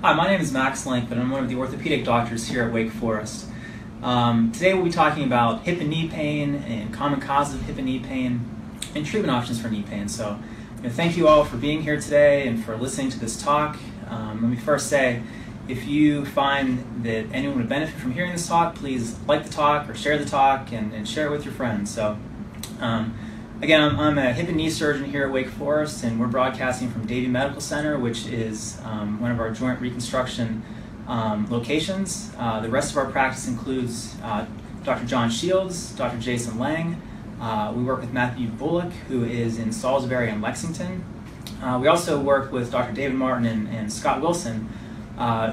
Hi, my name is Maxwell Langfitt. I'm one of the orthopedic doctors here at Wake Forest. Today we'll be talking about hip and knee pain and common causes of hip and knee pain and treatment options for knee pain. So thank you all for being here today and for listening to this talk. Let me first say, if you find that anyone would benefit from hearing this talk, please like the talk or share the talk and share it with your friends. So again, I'm a hip and knee surgeon here at Wake Forest, and we're broadcasting from Davie Medical Center, which is one of our joint reconstruction locations. The rest of our practice includes Dr. John Shields, Dr. Jason Lang. We work with Matthew Bullock, who is in Salisbury and Lexington. We also work with Dr. David Martin and Scott Wilson,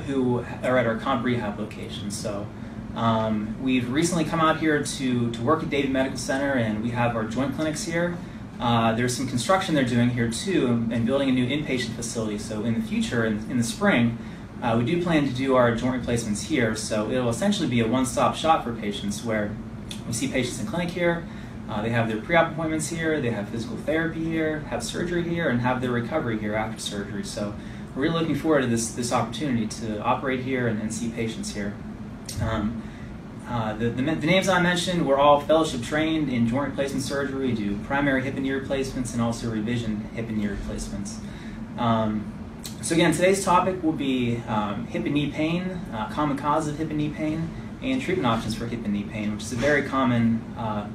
who are at our comp rehab location. So we've recently come out here to work at Davie Medical Center, and we have our joint clinics here. There's some construction they're doing here too, and building a new inpatient facility. So in the future, in the spring, we do plan to do our joint replacements here. So it'll essentially be a one-stop shop for patients, where we see patients in clinic here, they have their pre-op appointments here, they have physical therapy here, have surgery here, and have their recovery here after surgery. So we're really looking forward to this opportunity to operate here and see patients here. The names I mentioned, we're all fellowship trained in joint replacement surgery. We do primary hip and knee replacements and also revision hip and knee replacements. So again, today's topic will be hip and knee pain, common causes of hip and knee pain, and treatment options for hip and knee pain, which is a very common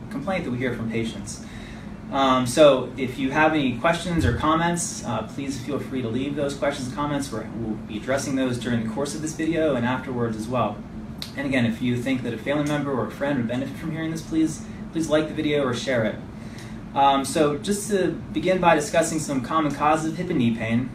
complaint that we hear from patients. So if you have any questions or comments, please feel free to leave those questions and comments. We'll be addressing those during the course of this video and afterwards as well. And again, if you think that a family member or a friend would benefit from hearing this, please like the video or share it. So just to begin by discussing some common causes of hip and knee pain.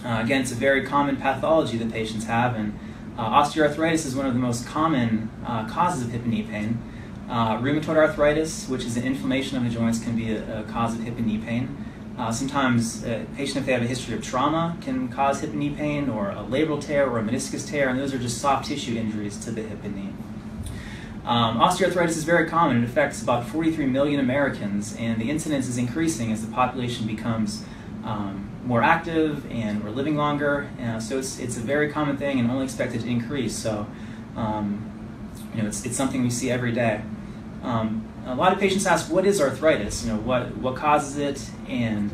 Again, it's a very common pathology that patients have, and osteoarthritis is one of the most common causes of hip and knee pain. Rheumatoid arthritis, which is an inflammation of the joints, can be a cause of hip and knee pain. Sometimes a patient, if they have a history of trauma, can cause hip and knee pain, or a labral tear or a meniscus tear, and those are just soft tissue injuries to the hip and knee. Osteoarthritis is very common. It affects about 43 million Americans, and the incidence is increasing as the population becomes more active and we're living longer. So it's a very common thing and only expected to increase. So it's something we see every day. A lot of patients ask, what is arthritis? What causes it, and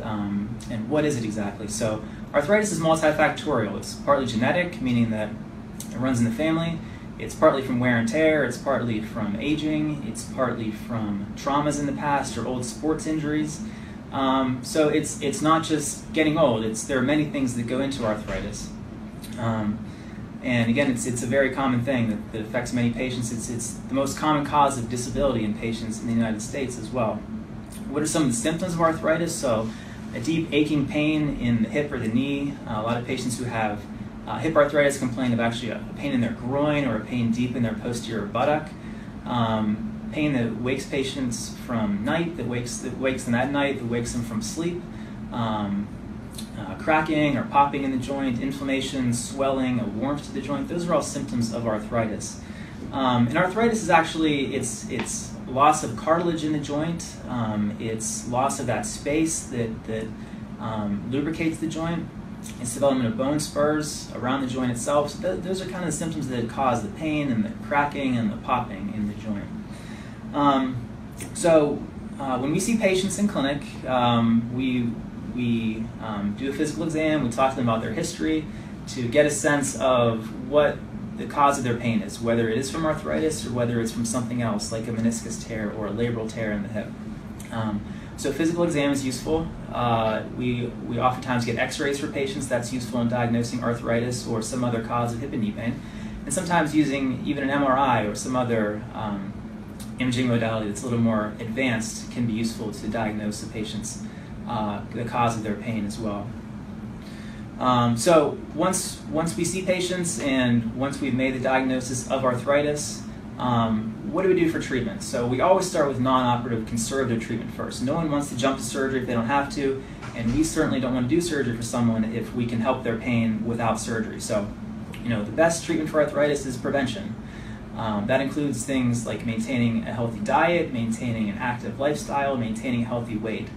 what is it exactly? So arthritis is multifactorial. It's partly genetic, meaning that it runs in the family. It's partly from wear and tear. It's partly from aging. It's partly from traumas in the past or old sports injuries. So it's not just getting old. There are many things that go into arthritis. And again, it's a very common thing that affects many patients. It's the most common cause of disability in patients in the United States as well. What are some of the symptoms of arthritis? So a deep aching pain in the hip or the knee. A lot of patients who have hip arthritis complain of actually a pain in their groin or a pain deep in their posterior buttock. Pain that wakes patients from night, that wakes them at night, that wakes them from sleep. Cracking or popping in the joint, inflammation, swelling, a warmth to the joint. Those are all symptoms of arthritis. And arthritis is actually, it's loss of cartilage in the joint. It's loss of that space that lubricates the joint. It's development of bone spurs around the joint itself. So those are kind of the symptoms that cause the pain and the cracking and the popping in the joint. When we see patients in clinic, we do a physical exam. We talk to them about their history to get a sense of what the cause of their pain is, whether it is from arthritis or whether it's from something else, like a meniscus tear or a labral tear in the hip. So physical exam is useful. We oftentimes get x-rays for patients. That's useful in diagnosing arthritis or some other cause of hip and knee pain. And sometimes using even an MRI or some other imaging modality that's a little more advanced can be useful to diagnose the patient's the cause of their pain as well. So once we see patients and once we've made the diagnosis of arthritis, what do we do for treatment? So we always start with non-operative conservative treatment first. No one wants to jump to surgery if they don't have to, and we certainly don't want to do surgery for someone if we can help their pain without surgery. So the best treatment for arthritis is prevention. That includes things like maintaining a healthy diet, maintaining an active lifestyle, maintaining a healthy weight.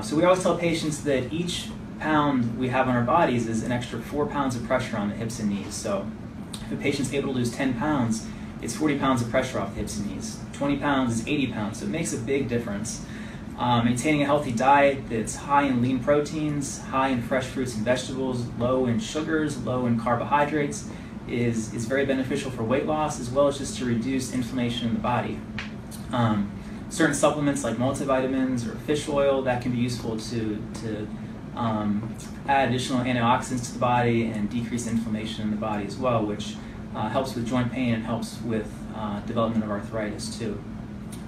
So we always tell patients that each pound we have on our bodies is an extra 4 pounds of pressure on the hips and knees. So if a patient's able to lose 10 pounds, it's 40 pounds of pressure off the hips and knees. 20 pounds is 80 pounds, so it makes a big difference. Maintaining a healthy diet that's high in lean proteins, high in fresh fruits and vegetables, low in sugars, low in carbohydrates is very beneficial for weight loss, as well as just to reduce inflammation in the body. Certain supplements like multivitamins or fish oil, that can be useful to add additional antioxidants to the body and decrease inflammation in the body as well, which helps with joint pain and helps with development of arthritis too.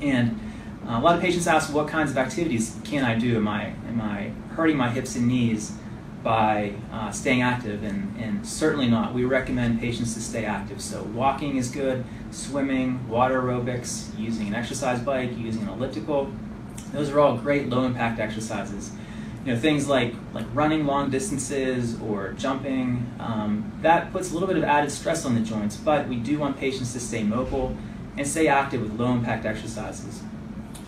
And a lot of patients ask, what kinds of activities can I do? Am I hurting my hips and knees by staying active? And certainly not. We recommend patients to stay active. So walking is good, swimming, water aerobics, using an exercise bike, using an elliptical. Those are all great low impact exercises. You know, things like running long distances or jumping, that puts a little bit of added stress on the joints, but we do want patients to stay mobile and stay active with low impact exercises.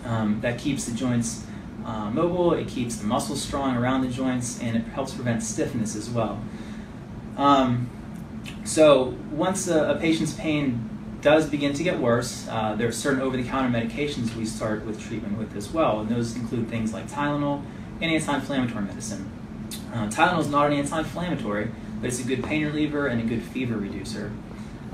That keeps the joints mobile, it keeps the muscles strong around the joints, and it helps prevent stiffness as well. So once a patient's pain does begin to get worse, there are certain over-the-counter medications we start with treatment with as well, and those include things like Tylenol and anti-inflammatory medicine. Tylenol is not an anti-inflammatory, but it's a good pain reliever and a good fever reducer.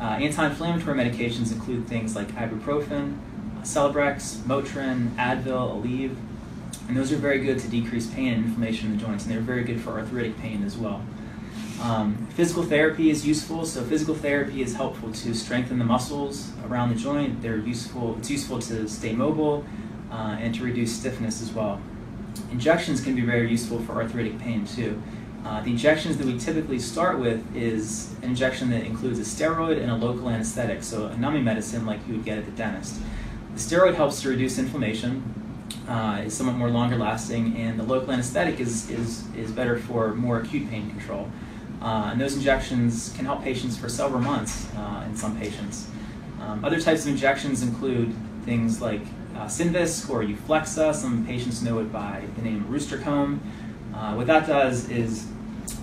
Anti-inflammatory medications include things like ibuprofen, Celebrex, Motrin, Advil, Aleve, and those are very good to decrease pain and inflammation in the joints, and they're very good for arthritic pain as well. Physical therapy is useful, so physical therapy is helpful to strengthen the muscles around the joint. It's useful to stay mobile and to reduce stiffness as well. Injections can be very useful for arthritic pain too. The injections that we typically start with is an injection that includes a steroid and a local anesthetic, so a numbing medicine like you would get at the dentist. The steroid helps to reduce inflammation, is somewhat more longer lasting, and the local anesthetic is better for more acute pain control. And those injections can help patients for several months in some patients. Other types of injections include things like Synvisc or Euflexa. Some patients know it by the name rooster comb. What that does is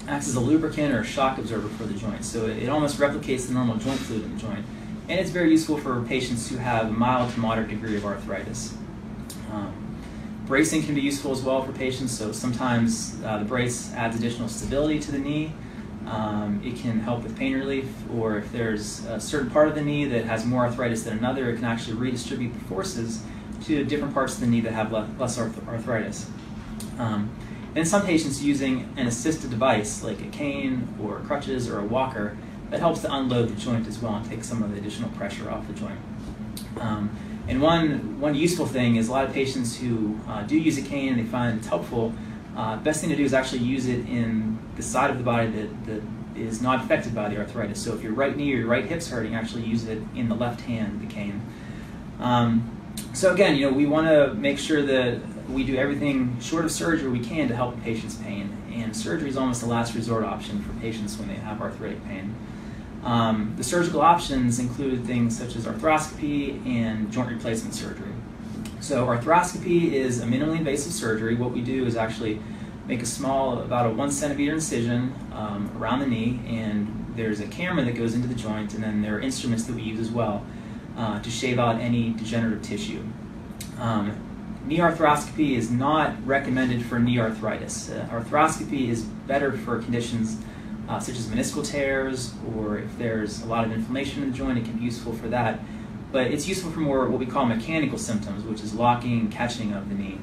acts as a lubricant or a shock absorber for the joint. So it almost replicates the normal joint fluid in the joint. And it's very useful for patients who have a mild to moderate degree of arthritis. Bracing can be useful as well for patients. So sometimes the brace adds additional stability to the knee. It can help with pain relief, or if there's a certain part of the knee that has more arthritis than another, it can actually redistribute the forces to different parts of the knee that have less arthritis. And some patients using an assisted device like a cane or crutches or a walker that helps to unload the joint as well and take some of the additional pressure off the joint. And one useful thing is a lot of patients who do use a cane and they find it's helpful, best thing to do is actually use it in the side of the body that is not affected by the arthritis. So if your right knee or your right hip's hurting, actually use it in the left hand, the cane. So again, we want to make sure that we do everything short of surgery we can to help a patient's pain. And surgery is almost a last resort option for patients when they have arthritic pain. The surgical options include things such as arthroscopy and joint replacement surgery. So arthroscopy is a minimally invasive surgery. What we do is actually make a small, about a 1 centimeter incision around the knee, and there's a camera that goes into the joint, and then there are instruments that we use as well to shave out any degenerative tissue. Knee arthroscopy is not recommended for knee arthritis. Arthroscopy is better for conditions such as meniscal tears, or if there's a lot of inflammation in the joint, it can be useful for that. But it's useful for more what we call mechanical symptoms, which is locking and catching of the knee.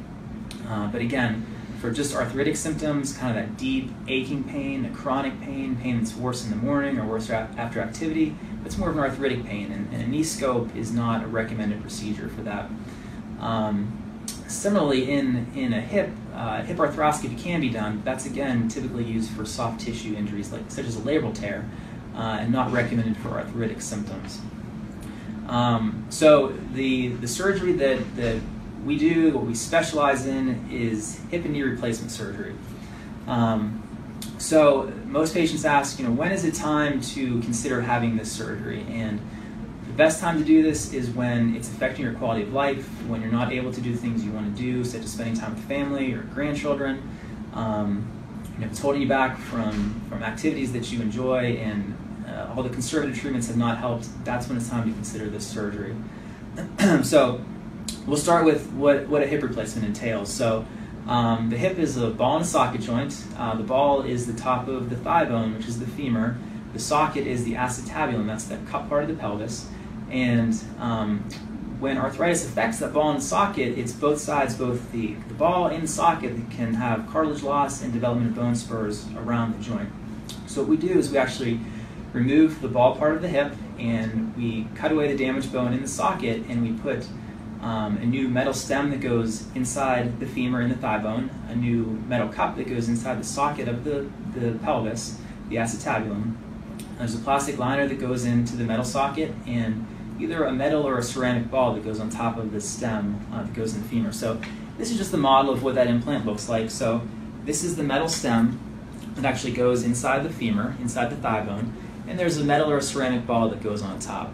But again, for just arthritic symptoms, kind of that deep aching pain, a chronic pain that's worse in the morning or worse after activity, it's more of an arthritic pain, and a knee scope is not a recommended procedure for that. Similarly, in a hip arthroscopy can be done. That's again typically used for soft tissue injuries such as a labral tear, and not recommended for arthritic symptoms. So the surgery that we do, what we specialize in, is hip and knee replacement surgery. So most patients ask, when is it time to consider having this surgery? And the best time to do this is when it's affecting your quality of life, when you're not able to do the things you want to do, such as spending time with family or grandchildren. if it's holding you back from activities that you enjoy and all the conservative treatments have not helped, that's when it's time to consider this surgery. So we'll start with what a hip replacement entails. So the hip is a ball and a socket joint. The ball is the top of the thigh bone, which is the femur. The socket is the acetabulum, that's the cup part of the pelvis. And when arthritis affects that ball and socket, it's both sides, both the ball and the socket, that can have cartilage loss and development of bone spurs around the joint. So what we do is we actually remove the ball part of the hip and we cut away the damaged bone in the socket, and we put a new metal stem that goes inside the femur and the thigh bone, a new metal cup that goes inside the socket of the pelvis, the acetabulum. There's a plastic liner that goes into the metal socket, and either a metal or a ceramic ball that goes on top of the stem that goes in the femur. So this is just the model of what that implant looks like. So this is the metal stem that actually goes inside the femur, inside the thigh bone, and there's a metal or a ceramic ball that goes on top.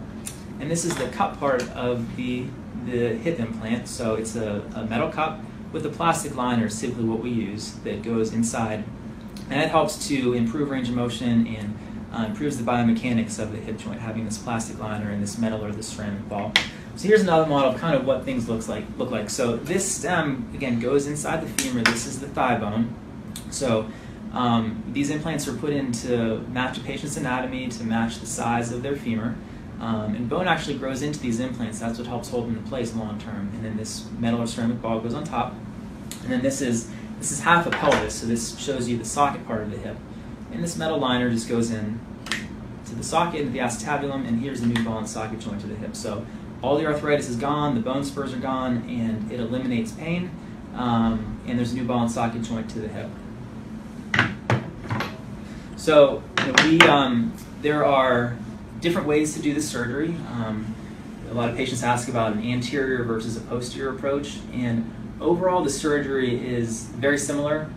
And this is the cup part of the hip implant. So it's a metal cup with a plastic liner, is typically what we use, that goes inside, and it helps to improve range of motion and improves the biomechanics of the hip joint, having this plastic liner and this metal or this ceramic ball. So here's another model of kind of what things look like. So this stem, again, goes inside the femur. This is the thigh bone. So these implants are put in to match a patient's anatomy, to match the size of their femur. And bone actually grows into these implants. That's what helps hold them in place long term. And then this metal or ceramic ball goes on top. And then this is half a pelvis, so this shows you the socket part of the hip. And this metal liner just goes in to the socket and the acetabulum, and here's the new ball and socket joint to the hip. So all the arthritis is gone, the bone spurs are gone, and it eliminates pain, and there's a new ball and socket joint to the hip. So there are different ways to do this surgery. A lot of patients ask about an anterior versus a posterior approach, and overall the surgery is very similar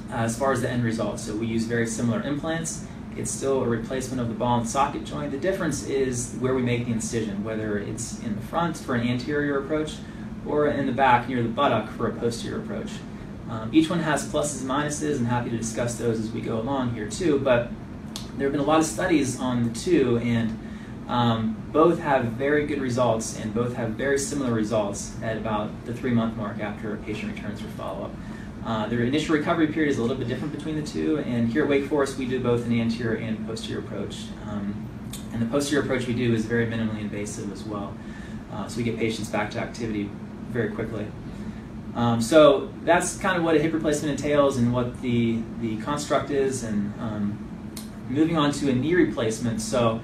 as far as the end result. So we use very similar implants. It's still a replacement of the ball and socket joint. The difference is where we make the incision, whether it's in the front for an anterior approach or in the back near the buttock for a posterior approach. Each one has pluses and minuses, and happy to discuss those as we go along here too, but there have been a lot of studies on the two, and both have very good results, and both have very similar results at about the 3-month mark after a patient returns for follow-up. Their initial recovery period is a little bit different between the two, and here at Wake Forest we do both an anterior and posterior approach. And the posterior approach we do is very minimally invasive as well. So we get patients back to activity very quickly. So that's kind of what a hip replacement entails and what the construct is. And moving on to a knee replacement. So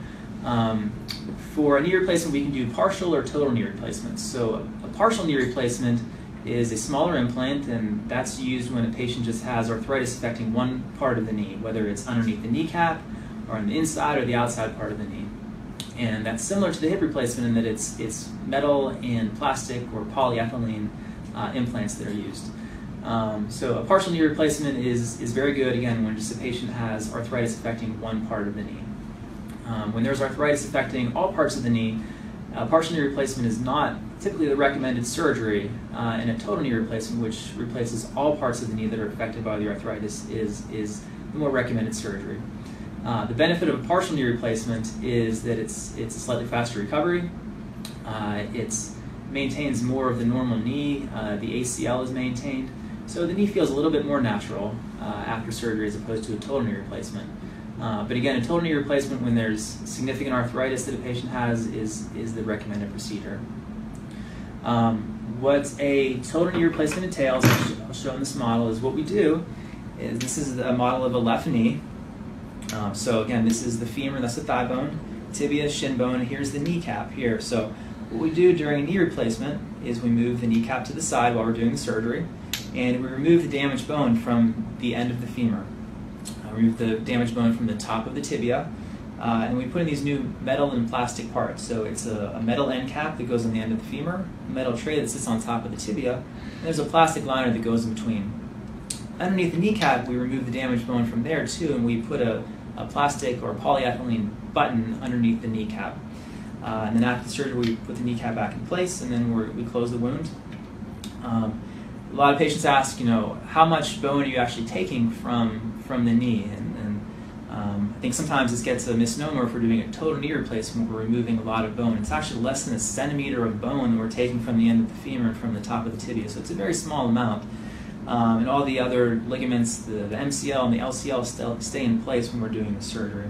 for a knee replacement we can do partial or total knee replacements. So a partial knee replacement is a smaller implant, and that's used when a patient just has arthritis affecting one part of the knee, whether it's underneath the kneecap or on the inside or the outside part of the knee. And that's similar to the hip replacement in that it's metal and plastic or polyethylene implants that are used. So a partial knee replacement is very good, again, when just a patient has arthritis affecting one part of the knee. When there's arthritis affecting all parts of the knee, partial knee replacement is not typically the recommended surgery, and a total knee replacement, which replaces all parts of the knee that are affected by the arthritis, is the more recommended surgery. The benefit of a partial knee replacement is that it's a slightly faster recovery. It maintains more of the normal knee. The ACL is maintained, so the knee feels a little bit more natural after surgery as opposed to a total knee replacement. But again, a total knee replacement when there's significant arthritis that a patient has is the recommended procedure. What a total knee replacement entails, I'll show in this model, is what we do is this is a model of a left knee. So again, this is the femur, that's the thigh bone, tibia, shin bone, and here's the kneecap here. So what we do during a knee replacement is we move the kneecap to the side while we're doing the surgery, and we remove the damaged bone from the end of the femur. Remove the damaged bone from the top of the tibia, and we put in these new metal and plastic parts. So it's a metal end cap that goes on the end of the femur, a metal tray that sits on top of the tibia, and there's a plastic liner that goes in between. Underneath the kneecap, we remove the damaged bone from there too, and we put a plastic or polyethylene button underneath the kneecap. And then after the surgery, we put the kneecap back in place, and then we close the wound. a lot of patients ask, how much bone are you actually taking from the knee? And I think sometimes this gets a misnomer if we're doing a total knee replacement, we're removing a lot of bone. It's actually less than a centimeter of bone that we're taking from the end of the femur and from the top of the tibia, so it's a very small amount. And all the other ligaments, the MCL and the LCL stay in place when we're doing the surgery.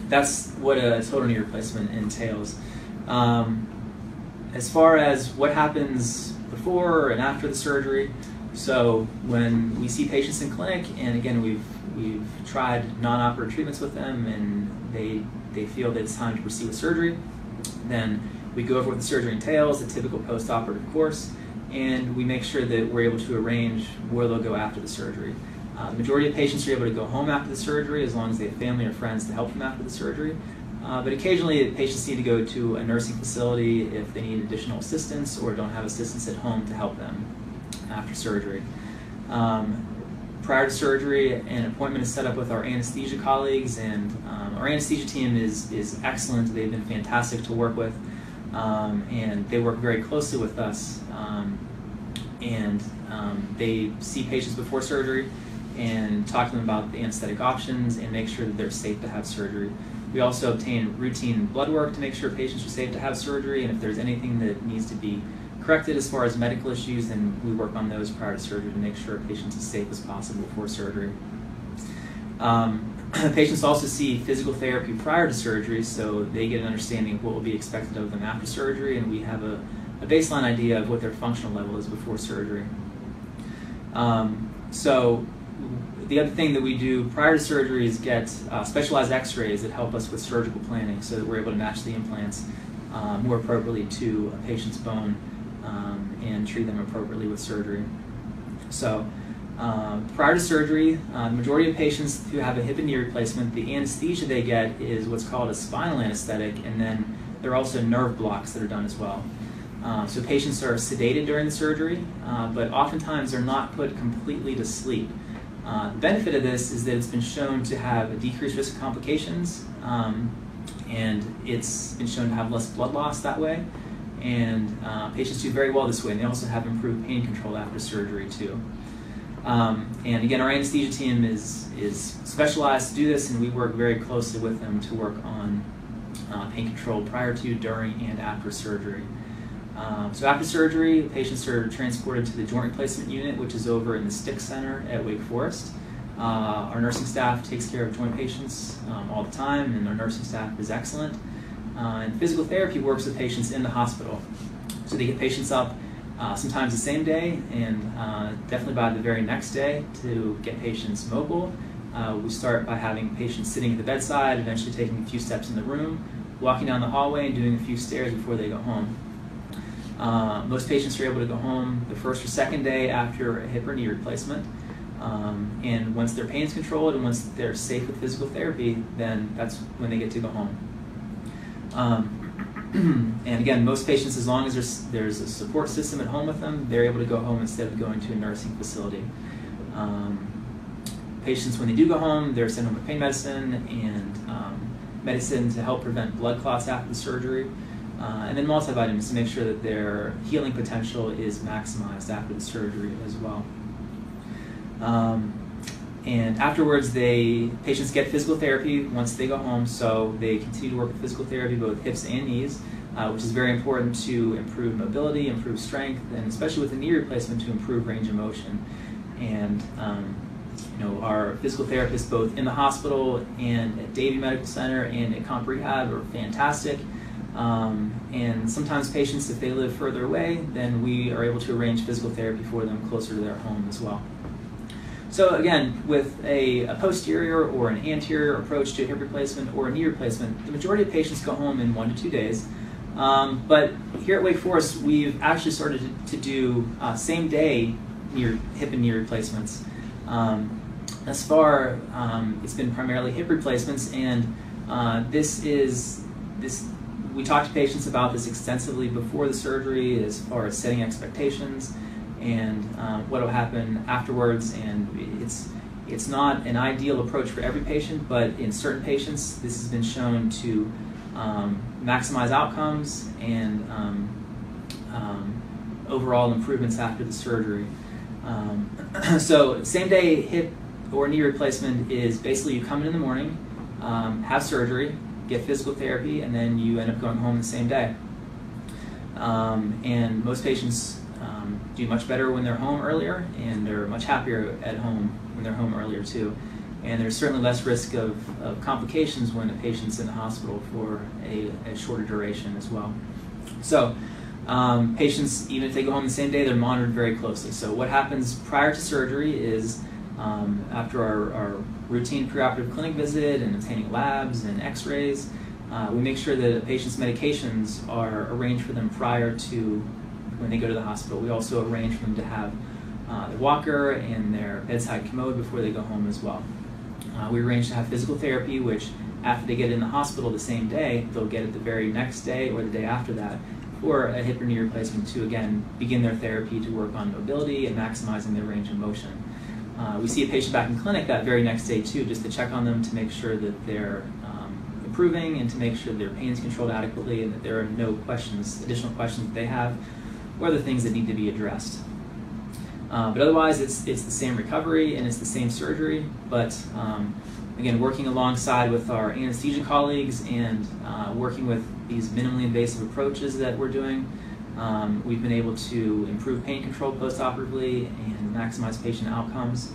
That's what a total knee replacement entails. As far as what happens before and after the surgery, so when we see patients in clinic, and again we've tried non-operative treatments with them, and they feel that it's time to proceed with surgery, then we go over what the surgery entails, the typical post-operative course, and we make sure that we're able to arrange where they'll go after the surgery. The majority of patients are able to go home after the surgery as long as they have family or friends to help them after the surgery. But occasionally patients need to go to a nursing facility if they need additional assistance or don't have assistance at home to help them after surgery. Prior to surgery, an appointment is set up with our anesthesia colleagues, and our anesthesia team is excellent. They've been fantastic to work with, and they work very closely with us. They see patients before surgery and talk to them about the anesthetic options and make sure that they're safe to have surgery. We also obtain routine blood work to make sure patients are safe to have surgery, and if there's anything that needs to be corrected as far as medical issues, then we work on those prior to surgery to make sure patients are as safe as possible before surgery. Patients also see physical therapy prior to surgery, so they get an understanding of what will be expected of them after surgery, and we have a baseline idea of what their functional level is before surgery. So the other thing that we do prior to surgery is get specialized x-rays that help us with surgical planning so that we're able to match the implants more appropriately to a patient's bone and treat them appropriately with surgery. So prior to surgery, the majority of patients who have a hip and knee replacement, the anesthesia they get is what's called a spinal anesthetic, and then there are also nerve blocks that are done as well. So patients are sedated during the surgery, but oftentimes they're not put completely to sleep. The benefit of this is that it's been shown to have a decreased risk of complications, and it's been shown to have less blood loss that way, and patients do very well this way, and they also have improved pain control after surgery too. And again, our anesthesia team is specialized to do this, and we work very closely with them to work on pain control prior to, during, and after surgery. So after surgery, patients are transported to the joint replacement unit, which is over in the Stick Center at Wake Forest. Our nursing staff takes care of joint patients all the time, and our nursing staff is excellent. And physical therapy works with patients in the hospital. So they get patients up sometimes the same day, and definitely by the very next day to get patients mobile. We start by having patients sitting at the bedside, eventually taking a few steps in the room, walking down the hallway, and doing a few stairs before they go home. Most patients are able to go home the first or second day after a hip or knee replacement. And once their pain's controlled and once they're safe with physical therapy, then that's when they get to go home. And again, most patients, as long as there's a support system at home with them, they're able to go home instead of going to a nursing facility. Patients, when they do go home, they're sent home with pain medicine and medicine to help prevent blood clots after the surgery. And then multivitamins to make sure that their healing potential is maximized after the surgery as well. And afterwards, patients get physical therapy once they go home, so they continue to work with physical therapy, both hips and knees, which is very important to improve mobility, improve strength, and especially with the knee replacement to improve range of motion. And our physical therapists, both in the hospital and at Davie Medical Center and at Comp Rehab, are fantastic. And sometimes patients, if they live further away, then we are able to arrange physical therapy for them closer to their home as well. So again, with a posterior or an anterior approach to hip replacement or a knee replacement, the majority of patients go home in 1 to 2 days. But here at Wake Forest, we've actually started to do same-day hip and knee replacements. Thus far, it's been primarily hip replacements, and we talk to patients about this extensively before the surgery as far as setting expectations and what will happen afterwards. And it's not an ideal approach for every patient, but in certain patients, this has been shown to maximize outcomes and overall improvements after the surgery. So same day hip or knee replacement is basically you come in the morning, have surgery, get physical therapy, and then you end up going home the same day. And most patients do much better when they're home earlier, and they're much happier at home when they're home earlier too. And there's certainly less risk of complications when a patient's in the hospital for a shorter duration as well. So patients, even if they go home the same day, they're monitored very closely. So what happens prior to surgery is after our routine preoperative clinic visit and obtaining labs and x-rays, we make sure that a patient's medications are arranged for them prior to when they go to the hospital. We also arrange for them to have their walker and their bedside commode before they go home as well. We arrange to have physical therapy, which after they get in the hospital the same day, they'll get it the very next day or the day after that for a hip or knee replacement to, again, begin their therapy to work on mobility and maximizing their range of motion. We see a patient back in clinic that very next day too, just to check on them to make sure that they're improving and to make sure their pain is controlled adequately and that there are no questions, additional questions that they have, or other things that need to be addressed. But otherwise, it's the same recovery and it's the same surgery. But again, working alongside with our anesthesia colleagues and working with these minimally invasive approaches that we're doing, we've been able to improve pain control postoperatively and maximize patient outcomes,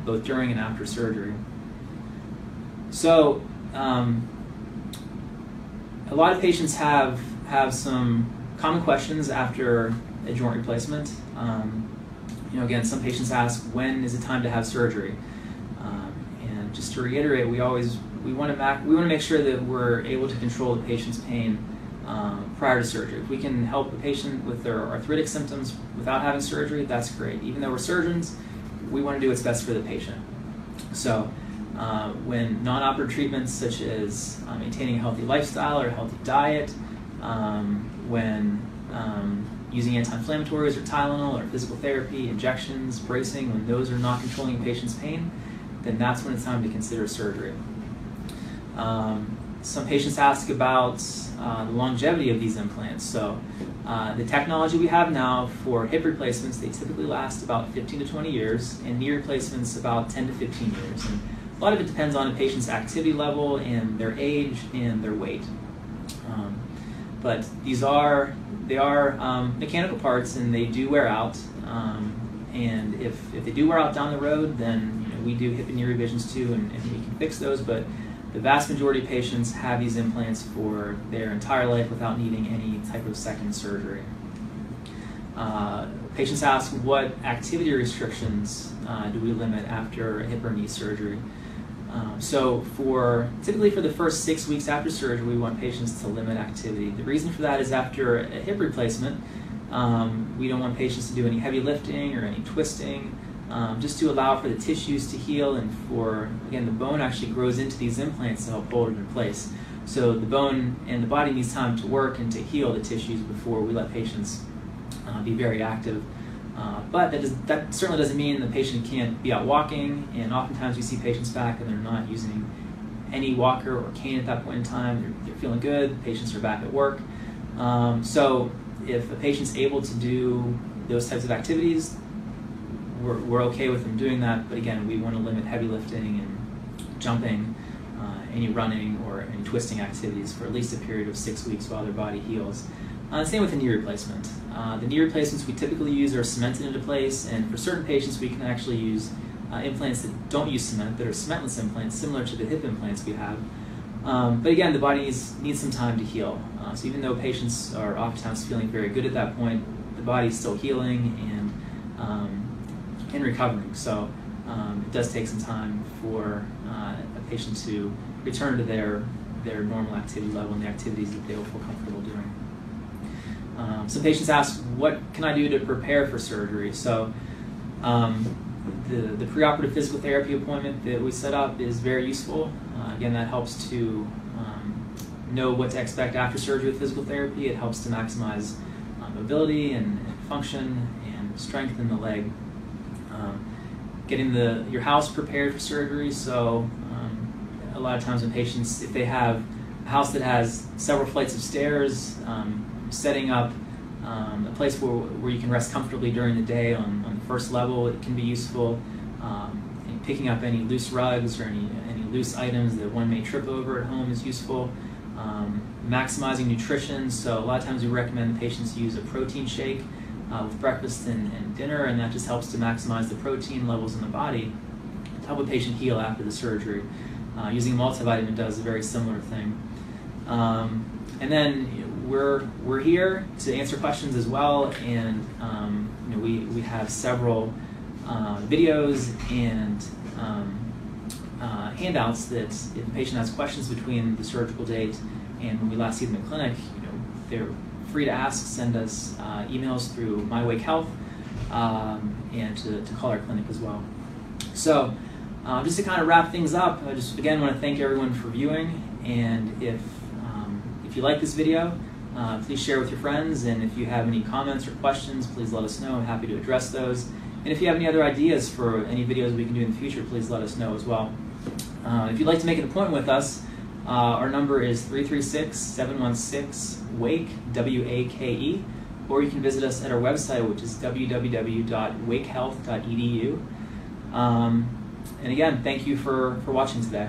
both during and after surgery. So a lot of patients have some common questions after a joint replacement. Again, some patients ask, when is it time to have surgery? And just to reiterate, we want to make sure that we're able to control the patient's pain prior to surgery. If we can help a patient with their arthritic symptoms without having surgery, that's great. Even though we're surgeons, we want to do what's best for the patient. So when non-operative treatments such as maintaining a healthy lifestyle or a healthy diet, when using anti-inflammatories or Tylenol or physical therapy, injections, bracing, when those are not controlling a patient's pain, then that's when it's time to consider surgery. Some patients ask about the longevity of these implants. So the technology we have now for hip replacements, they typically last about 15 to 20 years, and knee replacements about 10 to 15 years. And a lot of it depends on a patient's activity level and their age and their weight. But they are mechanical parts, and they do wear out. And if they do wear out down the road, then we do hip and knee revisions too, and we can fix those. But the vast majority of patients have these implants for their entire life without needing any type of second surgery. Patients ask, what activity restrictions do we limit after hip or knee surgery? So typically for the first 6 weeks after surgery, we want patients to limit activity. The reason for that is after a hip replacement, we don't want patients to do any heavy lifting or any twisting, just to allow for the tissues to heal and for, again, the bone actually grows into these implants to help hold it in place. So the bone and the body needs time to work and to heal the tissues before we let patients be very active. But that certainly doesn't mean the patient can't be out walking, and oftentimes we see patients back and they're not using any walker or cane at that point in time. They're feeling good, patients are back at work. So if a patient's able to do those types of activities, we're okay with them doing that, but again, we want to limit heavy lifting and jumping, any running or any twisting activities for at least a period of 6 weeks while their body heals. Same with the knee replacement. The knee replacements we typically use are cemented into place, and for certain patients we can actually use implants that don't use cement, that are cementless implants, similar to the hip implants we have. But again, the body needs some time to heal. So even though patients are oftentimes feeling very good at that point, the body's still healing and recovering. So it does take some time for a patient to return to their normal activity level and the activities that they will feel comfortable doing. Some patients ask, what can I do to prepare for surgery? So the preoperative physical therapy appointment that we set up is very useful. Again, that helps to know what to expect after surgery with physical therapy. It helps to maximize mobility and function and strengthen the leg. Getting your house prepared for surgery. So a lot of times when patients, if they have a house that has several flights of stairs, setting up a place where you can rest comfortably during the day on the first level, it can be useful. And picking up any loose rugs or any loose items that one may trip over at home is useful. Maximizing nutrition, so a lot of times we recommend the patients use a protein shake with breakfast and dinner, and that just helps to maximize the protein levels in the body to help a patient heal after the surgery. Using a multivitamin does a very similar thing. And then we're here to answer questions as well, and we have several videos and handouts that if the patient has questions between the surgical date and when we last see them in clinic, they're free to ask, send us emails through MyWake Health, and to call our clinic as well. So just to kind of wrap things up, I just again want to thank everyone for viewing, and if you like this video, please share with your friends, and if you have any comments or questions, please let us know. I'm happy to address those. And if you have any other ideas for any videos we can do in the future, please let us know as well. If you'd like to make an appointment with us, our number is 336-716-WAKE, W-A-K-E, or you can visit us at our website, which is www.wakehealth.edu. And again, thank you for watching today.